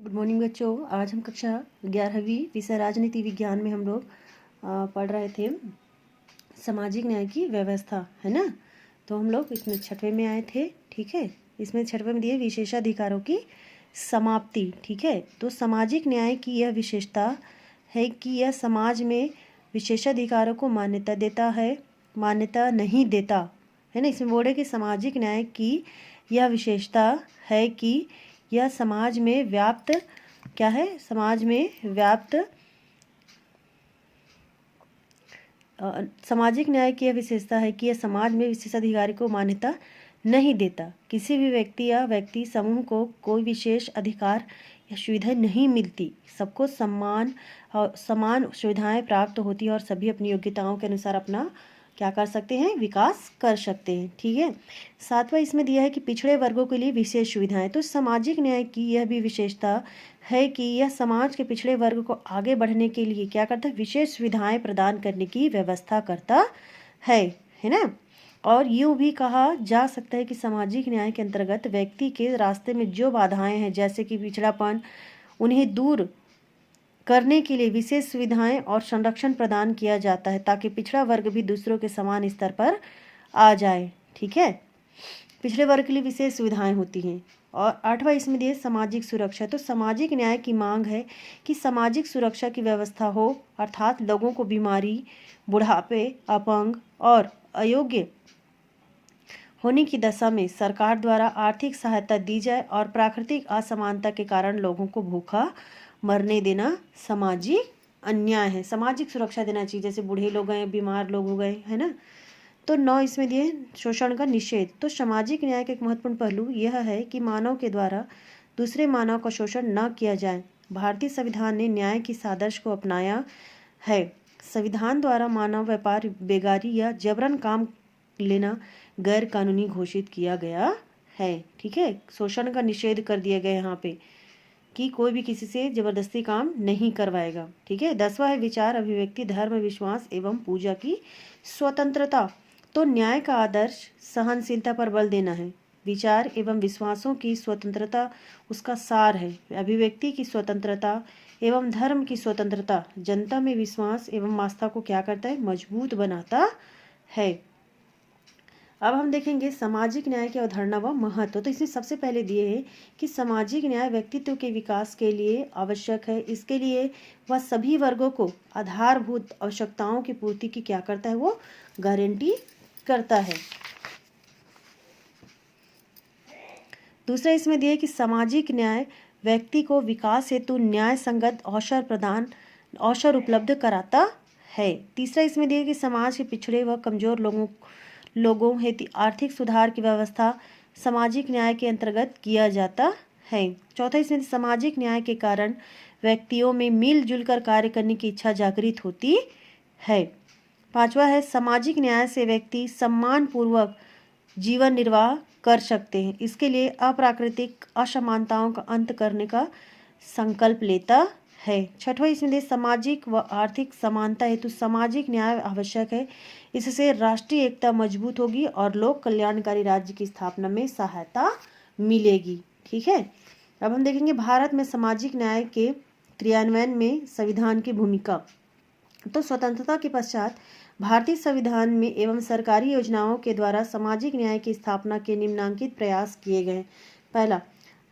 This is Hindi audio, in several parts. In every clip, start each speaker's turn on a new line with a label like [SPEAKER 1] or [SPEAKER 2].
[SPEAKER 1] गुड मॉर्निंग बच्चों। आज हम कक्षा 11वीं विषय राजनीति विज्ञान में हम लोग पढ़ रहे थे सामाजिक न्याय की व्यवस्था, है ना। तो हम लोग इसमें 6वें में आए थे, ठीक है। इसमें 6वें में दिए विशेषाधिकारों की समाप्ति, ठीक है। तो सामाजिक न्याय की यह विशेषता है कि यह समाज में विशेषाधिकारों को मान्यता देता है, मान्यता नहीं देता, है ना। इसमें बोल रहे कि सामाजिक न्याय की यह विशेषता है कि यह समाज में व्याप्त क्या है, समाज में व्याप्त सामाजिक न्याय की यह विशेषता है कि यह समाज में विशेषाधिकारी को मान्यता नहीं देता। किसी भी व्यक्ति या व्यक्ति समूह को कोई विशेष अधिकार या सुविधा नहीं मिलती। सबको समान और समान सुविधाएं प्राप्त होती है और सभी अपनी योग्यताओं के अनुसार अपना क्या कर सकते हैं, विकास कर सकते हैं, ठीक है। 7वां इसमें दिया है कि पिछड़े वर्गों के लिए विशेष सुविधाएं। तो सामाजिक न्याय की यह भी विशेषता है कि यह समाज के पिछड़े वर्ग को आगे बढ़ने के लिए क्या करता है, विशेष सुविधाएं प्रदान करने की व्यवस्था करता है ना। और यूँ भी कहा जा सकता है कि सामाजिक न्याय के अंतर्गत व्यक्ति के रास्ते में जो बाधाएं हैं, जैसे कि पिछड़ापन, उन्हें दूर करने के लिए विशेष सुविधाएं और संरक्षण प्रदान किया जाता है, ताकि पिछड़ा वर्ग भी दूसरों के समान स्तर पर आ जाए, ठीक है। पिछड़े वर्ग के लिए विशेष सुविधाएं होती हैं। और 8वां इसमें दिए सामाजिक सुरक्षा। तो सामाजिक न्याय की मांग है कि सामाजिक सुरक्षा की व्यवस्था हो, अर्थात लोगों को बीमारी, बुढ़ापे, अपंग और अयोग्य होने की दशा में सरकार द्वारा आर्थिक सहायता दी जाए और प्राकृतिक असमानता के कारण लोगों को भूखा मरने देना सामाजिक अन्याय है। सामाजिक सुरक्षा देना चाहिए, जैसे बूढ़े लोग गए, बीमार लोग हो गए, है ना। तो 9 इसमें दिए शोषण का निषेध। तो सामाजिक न्याय का एक महत्वपूर्ण पहलू यह है कि मानव के द्वारा दूसरे मानव का शोषण न किया जाए। भारतीय संविधान ने न्याय की आदर्श को अपनाया है। संविधान द्वारा मानव व्यापार, बेगारी या जबरन काम लेना गैर कानूनी घोषित किया गया है, ठीक है। शोषण का निषेध कर दिया गया यहाँ पे कि कोई भी किसी से जबरदस्ती काम नहीं करवाएगा, ठीक है। 10वां है विचार, अभिव्यक्ति, धर्म, विश्वास एवं पूजा की स्वतंत्रता। तो न्याय का आदर्श सहनशीलता पर बल देना है। विचार एवं विश्वासों की स्वतंत्रता उसका सार है। अभिव्यक्ति की स्वतंत्रता एवं धर्म की स्वतंत्रता जनता में विश्वास एवं आस्था को क्या करता है, मजबूत बनाता है। अब हम देखेंगे सामाजिक न्याय की अवधारणा व महत्व। तो इसमें सबसे पहले दिए है कि सामाजिक न्याय व्यक्तित्व के विकास के लिए आवश्यक है। इसके लिए वह सभी वर्गों को आधारभूत आवश्यकताओं की पूर्ति की क्या करता है, वो गारंटी करता है। दूसरा इसमें दिया है कि सामाजिक न्याय व्यक्ति को विकास हेतु न्याय संगत अवसर उपलब्ध कराता है। तीसरा इसमें दिया है कि समाज के पिछड़े व कमजोर लोगों हेतु आर्थिक सुधार की व्यवस्था सामाजिक न्याय के अंतर्गत किया जाता है। चौथा इसमें सामाजिक न्याय के कारण व्यक्तियों में मिलजुल कर कार्य करने की इच्छा जागृत होती है। 5वां है सामाजिक न्याय से व्यक्ति सम्मानपूर्वक जीवन निर्वाह कर सकते हैं। इसके लिए अप्राकृतिक असमानताओं का अंत करने का संकल्प लेता है। 6वां इसमें सामाजिक व आर्थिक समानता हेतु सामाजिक न्याय आवश्यक है। इससे राष्ट्रीय एकता मजबूत होगी और लोक कल्याणकारी राज्य की स्थापना में सहायता मिलेगी, ठीक है। अब हम देखेंगे भारत में सामाजिक न्याय के क्रियान्वयन में संविधान की भूमिका। तो स्वतंत्रता के पश्चात भारतीय संविधान में एवं सरकारी योजनाओं के द्वारा सामाजिक न्याय की स्थापना के निम्नलिखित प्रयास किए गए। पहला,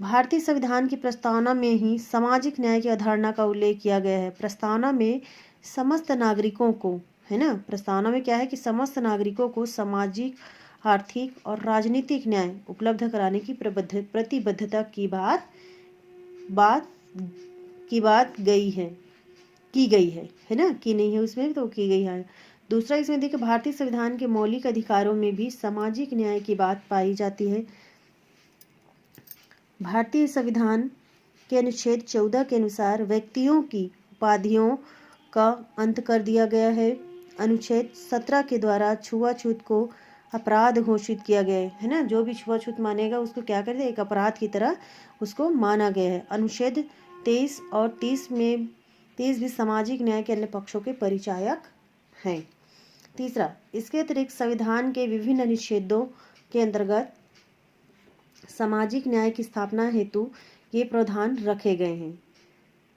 [SPEAKER 1] भारतीय संविधान की प्रस्तावना में ही सामाजिक न्याय की अवधारणा का उल्लेख किया गया है। प्रस्तावना में समस्त नागरिकों को, है ना, प्रस्तावना में क्या है कि समस्त नागरिकों को सामाजिक, आर्थिक और राजनीतिक न्याय उपलब्ध कराने की प्रतिबद्धता की बात की गई है ना, कि नहीं है उसमें तो की गई है। दूसरा इसमें देखिए भारतीय संविधान के मौलिक अधिकारों में भी सामाजिक न्याय की बात पाई जाती है। भारतीय संविधान के अनुच्छेद 14 के अनुसार व्यक्तियों की उपाधियों का अंत कर दिया गया है। अनुच्छेद 17 के द्वारा छुआछूत को अपराध घोषित किया गया है ना। जो भी छुआछूत मानेगा उसको क्या करते हैं, एक अपराध की तरह उसको माना गया है। अनुच्छेद 23 और 30 भी सामाजिक न्याय के अन्य पक्षों के परिचायक हैं। तीसरा, इसके अतिरिक्त संविधान के विभिन्न अनुच्छेदों के अंतर्गत सामाजिक न्याय की स्थापना हेतु ये प्रावधान रखे गए हैं,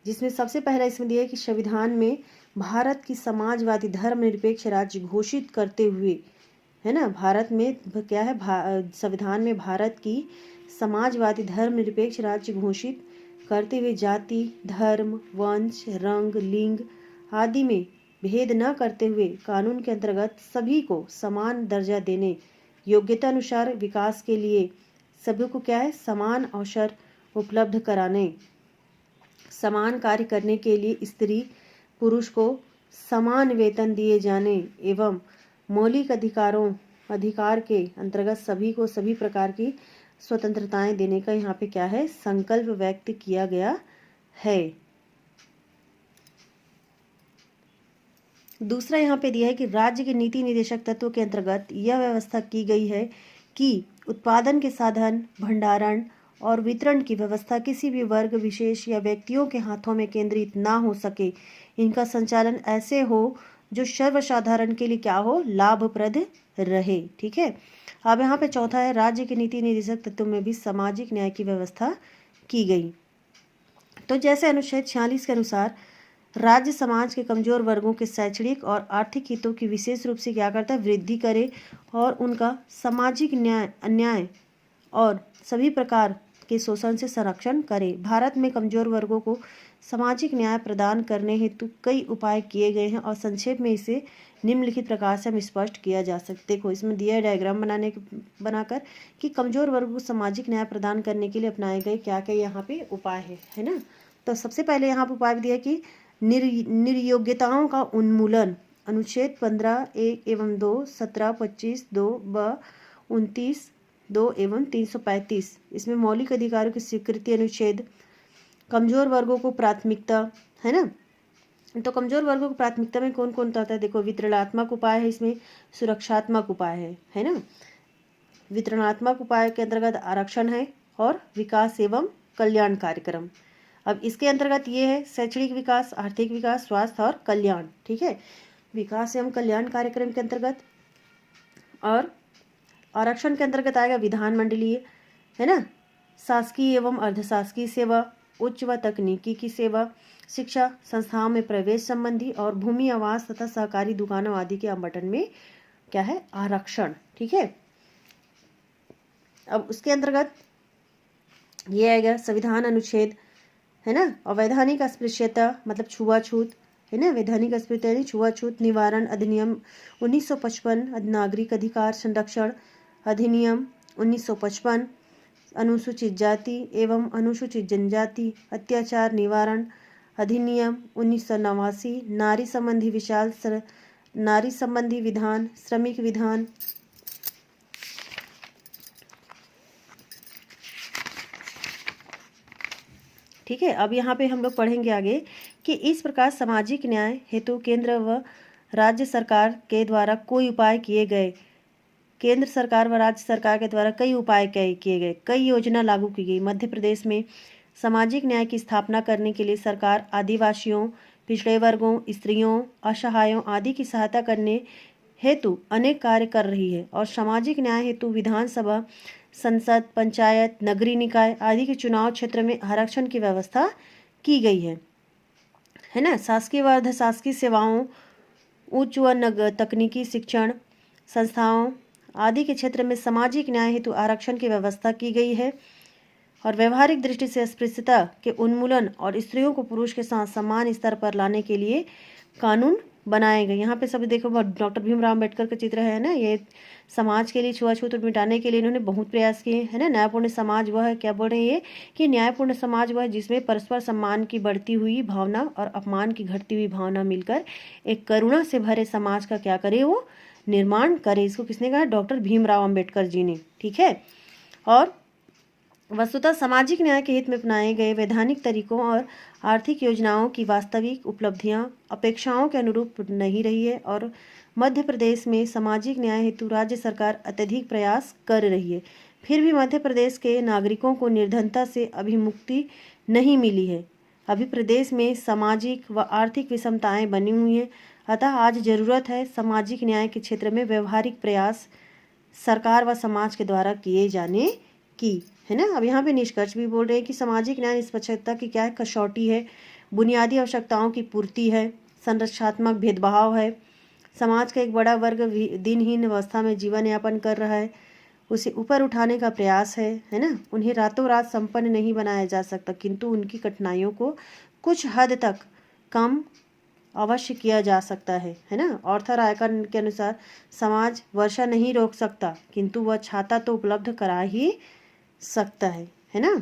[SPEAKER 1] जिसमें सबसे पहला इसमें दिया है कि संविधान में भारत की समाजवादी धर्मनिरपेक्ष राज्य घोषित करते हुए, है ना, भारत में क्या है, संविधान में भारत की समाजवादी धर्मनिरपेक्ष राज्य घोषित करते हुए जाति, धर्म, वंश, रंग, लिंग आदि में भेद न करते हुए कानून के अंतर्गत सभी को समान दर्जा देने, योग्यता अनुसार विकास के लिए सभी को क्या है, समान अवसर उपलब्ध कराने, समान कार्य करने के लिए स्त्री पुरुष को समान वेतन दिए जाने एवं मौलिक अधिकार के अंतर्गत सभी को सभी प्रकार की स्वतंत्रताएं देने का यहाँ पे क्या है, संकल्प व्यक्त किया गया है। दूसरा यहाँ पे दिया है कि राज्य के नीति निर्देशक तत्व के अंतर्गत यह व्यवस्था की गई है कि उत्पादन के साधन, भंडारण और वितरण की व्यवस्था किसी भी वर्ग विशेष या व्यक्तियों के हाथों में केंद्रित ना हो सके। इनका संचालन ऐसे हो जो सर्वसाधारण के लिए क्या हो, लाभप्रद रहे। ठीक है। अब यहाँ पे चौथा है, राज्य के नीति निर्देशक तत्व में भी सामाजिक न्याय की व्यवस्था की गई। तो जैसे अनुच्छेद 46 के अनुसार राज्य समाज के कमजोर वर्गों के शैक्षणिक और आर्थिक हितों की विशेष रूप से क्या करता है, वृद्धि करे और उनका सामाजिक अन्याय और सभी प्रकार के शोषण से संरक्षण करे। भारत में कमजोर वर्गों को सामाजिक न्याय प्रदान करने हेतु कई उपाय किए गए हैं और संक्षेप में इसे निम्नलिखित प्रकार से हम स्पष्ट किया जा सकते। देखो इसमें दिया है डायग्राम बनाकर कि कमजोर वर्ग को सामाजिक न्याय प्रदान करने के लिए अपनाए गए क्या क्या यहाँ पे उपाय है ना। तो सबसे पहले यहाँ पे उपाय दिया कि निर्योग्यताओं का उन्मूलन, अनुच्छेद 15(1) एवं 2, 17, 25, 2, 29, 2 एवं 335। इसमें मौलिक अधिकारों की स्वीकृति अनुच्छेद, कमजोर वर्गों को प्राथमिकता, है ना। तो कमजोर वर्गों को प्राथमिकता में कौन कौन आता है, देखो वितरणात्मक उपाय है, इसमें सुरक्षात्मक उपाय है ना। वितरणात्मक उपाय के अंतर्गत आरक्षण है और विकास एवं कल्याण कार्यक्रम। अब इसके अंतर्गत ये है शैक्षणिक विकास, आर्थिक विकास, स्वास्थ्य और कल्याण। ठीक है, विकास एवं कल्याण कार्यक्रम के अंतर्गत। और आरक्षण के अंतर्गत आएगा विधानमंडलीय, है ना, शासकीय एवं अर्धशासकीय सेवा, उच्च व तकनीकी की सेवा, शिक्षा संस्थाओं में प्रवेश संबंधी और भूमि, आवास तथा सहकारी दुकानों आदि के आवंटन में क्या है, आरक्षण। ठीक है। अब उसके अंतर्गत ये आएगा संविधान अनुच्छेद, है ना, अवैधानिक अस्पृश्यता मतलब छुआछूत, है ना, वैधानिक अस्पृश्यता यानी छुआछूत निवारण अधिनियम 1955, नागरिक अधिकार संरक्षण अधिनियम 1955, अनुसूचित जाति एवं अनुसूचित जनजाति अत्याचार निवारण अधिनियम 1989, नारी संबंधी विधान, श्रमिक विधान। ठीक है। अब यहाँ पे हम लोग पढ़ेंगे आगे कि इस प्रकार सामाजिक न्याय हेतु केंद्र व राज्य सरकार के द्वारा कोई उपाय किए गए, केंद्र सरकार व राज्य सरकार के द्वारा कई उपाय किए गए, कई योजना लागू की गई। मध्य प्रदेश में सामाजिक न्याय की स्थापना करने के लिए सरकार आदिवासियों, पिछड़े वर्गों, स्त्रियों, असहायों आदि की सहायता करने हेतु अनेक कार्य कर रही है और सामाजिक न्याय हेतु विधानसभा, संसद, पंचायत, नगरीय निकाय आदि के चुनाव क्षेत्र में आरक्षण की व्यवस्था की गई है ना। शासकीय व अर्धशासकीय सेवाओं, उच्च व तकनीकी शिक्षण संस्थाओं आदि के क्षेत्र में सामाजिक न्याय हेतु आरक्षण की व्यवस्था की गई है और व्यवहारिक दृष्टि से अस्पृश्यता के उन्मूलन और स्त्रियों को पुरुष के साथ समान स्तर पर लाने के लिए कानून बनाए गए। यहाँ पे सब देखो डॉक्टर भीमराव अम्बेडकर का चित्र है ना। ये समाज के लिए छुआछूत मिटाने के लिए इन्होंने बहुत प्रयास किए, है ना। न्यायपूर्ण समाज वह है, क्या बोल रहे हैं ये कि न्यायपूर्ण समाज वह है जिसमें परस्पर सम्मान की बढ़ती हुई भावना और अपमान की घटती हुई भावना मिलकर एक करुणा से भरे समाज का क्या करे, वो निर्माण करे। इसको किसने कहा, डॉक्टर भीमराव अम्बेडकर जी ने। ठीक है। और वस्तुतः सामाजिक न्याय के हित में अपनाए गए वैधानिक तरीकों और आर्थिक योजनाओं की वास्तविक उपलब्धियां अपेक्षाओं के अनुरूप नहीं रही है और मध्य प्रदेश में सामाजिक न्याय हेतु राज्य सरकार अत्यधिक प्रयास कर रही है। फिर भी मध्य प्रदेश के नागरिकों को निर्धनता से अभी मुक्ति नहीं मिली है। अभी प्रदेश में सामाजिक व आर्थिक विषमताएं बनी हुई हैं। अतः आज जरूरत है सामाजिक न्याय के क्षेत्र में व्यवहारिक प्रयास सरकार व समाज के द्वारा किए जाने की, है ना। अब यहाँ पे निष्कर्ष भी बोल रहे हैं कि सामाजिक न्याय निष्पक्षता की क्या है, कसौटी है, बुनियादी आवश्यकताओं की पूर्ति है, संरक्षणात्मक भेदभाव है, समाज का एक बड़ा वर्ग दिनहीन अवस्था में जीवन यापन कर रहा है, उसे ऊपर उठाने का प्रयास है ना। उन्हें रातों रात संपन्न नहीं बनाया जा सकता, किंतु उनकी कठिनाइयों को कुछ हद तक कम अवश्य किया जा सकता है ना। ऑर्थर आयकर के अनुसार समाज वर्षा नहीं रोक सकता, किंतु वह छाता तो उपलब्ध करा ही सकता है ना।